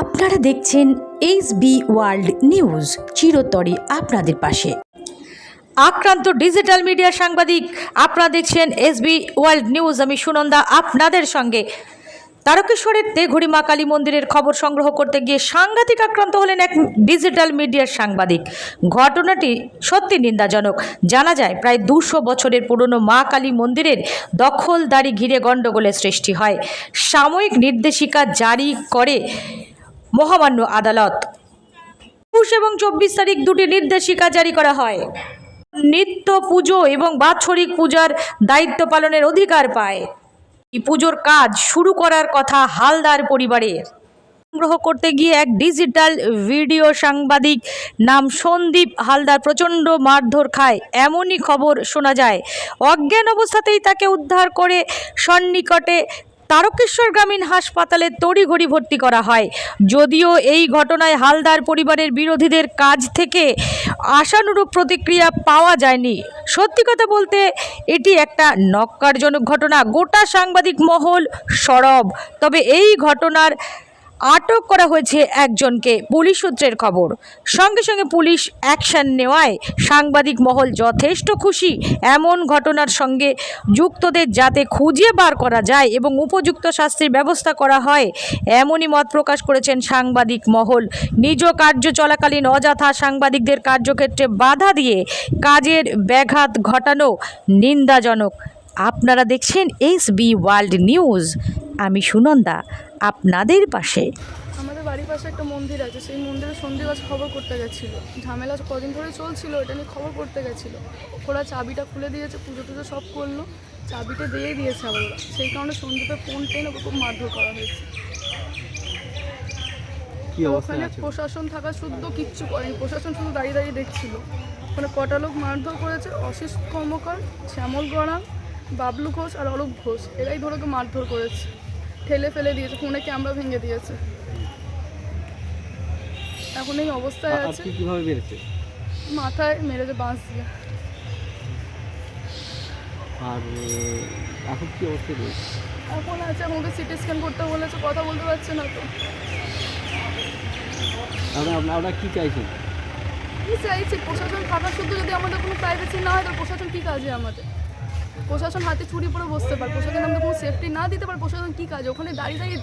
আপনারা দেখছেন SB world news, চিরতরে আপনাদের পাশে। আক্রান্ত ডিজিটাল মিডিয়া সাংবাদিক, আপনারা দেখছেন এসবি ওয়ার্ল্ড নিউজ। আমি সুনন্দা আপনাদের সঙ্গে। তারকেশ্বরের তেঘড়ি মা কালী মন্দিরের খবর সংগ্রহ করতে গিয়ে সাংঘাতিক আক্রান্ত হলেন এক ডিজিটাল মিডিয়ার সাংবাদিক। ঘটনাটি সত্যি নিন্দাজনক। জানা যায়, প্রায় 200 বছরের পুরনো মা কালী মন্দিরের দখলদারি ঘিরে গণ্ডগোলের সৃষ্টি হয়। সাময়িক নির্দেশিকা জারি করে মহামান্য আদালত। 21 এবং 24 তারিখ দুটি নির্দেশিকা জারি করা হয়। নিত্য পুজো এবং বাৎসরিক পূজার দায়িত্ব পালনের অধিকার পায়। এই পুজোর কাজ শুরু করার কথা হালদার পরিবারের। সংগ্রহ করতে গিয়ে এক ডিজিটাল ভিডিও সাংবাদিক নাম সন্দীপ হালদার প্রচণ্ড মারধর খায়, এমনই খবর শোনা যায়। অজ্ঞান অবস্থাতেই তাকে উদ্ধার করে সন্নিকটে তারকেশ্বর গ্রামীণ হাসপাতালে তড়িঘড়ি ভর্তি করা হয়। যদিও এই ঘটনায় হালদার পরিবারের বিরোধীদের কাছ থেকে আশানুরূপ প্রতিক্রিয়া পাওয়া যায়নি। সত্যি কথা বলতে এটি একটা ন্যক্কারজনক ঘটনা। গোটা সাংবাদিক মহল সরব। তবে এই ঘটনার আটক করা হয়েছে একজনকে, পুলিশ সূত্রের খবর। সঙ্গে সঙ্গে পুলিশ অ্যাকশন নেওয়ায় সাংবাদিক মহল যথেষ্ট খুশি। এমন ঘটনার সঙ্গে যুক্তদের যাতে খুঁজে বার করা যায় এবং উপযুক্ত শাস্তির ব্যবস্থা করা হয়, এমনই মত প্রকাশ করেছেন সাংবাদিক মহল। নিজ কার্য চলাকালীন অযথা সাংবাদিকদের কার্যক্ষেত্রে বাধা দিয়ে কাজের ব্যাঘাত ঘটানো নিন্দাজনক। আপনারা দেখছেন এসবি ওয়ার্ল্ড নিউজ। আমি সুনন্দা আপনাদের পাশে। আমাদের বাড়ির পাশে একটা মন্দির আছে, সেই মন্দিরে সন্ধিবাজ খবর করতে গেছিলো। ঝামেলা কদিন ধরে চলছিল, এটা নিয়ে খবর করতে গেছিলো। ওরা চাবিটা খুলে দিয়েছে, পুজো টুজো সব করলো, চাবিটা দিয়ে দিয়েছে আবার ওরা। সেই কারণে সন্দীপের ফোন টেনে ওকে খুব মারধর করা হয়েছে। ওখানে প্রশাসন থাকা শুদ্ধ কিচ্ছু করেনি, প্রশাসন শুধু দাঁড়িয়ে দাঁড়িয়ে দেখছিল। ওখানে কটা লোক মারধর করেছে, অশিস কর্মকার, শ্যামল গড়াং, বাবলু ঘোষ আর অলোক ঘোষ, এরাই ধরে ওকে মারধর করেছে, ঠেলে ফেলে দিয়েছে, ফোনে ক্যামেরা ভেঙে দিয়েছে। এখন এই অবস্থায় আছে। কিভাবে মেরেছে? মাথায় মেরেছে বাঁশ দিয়ে। আর এখন কি অবস্থা রয়েছে? এখন আছে, আমাকে সিটি স্ক্যান করতে বলেছে, কথা বলতে পারছে না তো। আপনারা কি চাইছেন? কি চাইছি, প্রশাসন থাকা শুধু যদি আমাদের কোনো প্রাইভেসি না হয়, তো প্রশাসন কী কাজে আমাদের? প্রশাসন হাতে ছুরি পরে বসতে পারে, প্রশাসন আমাদের কোনো সেফটি না দিতে পারে, প্রশাসন কী কাজে? ওখানে দাঁড়িয়ে দাঁড়িয়ে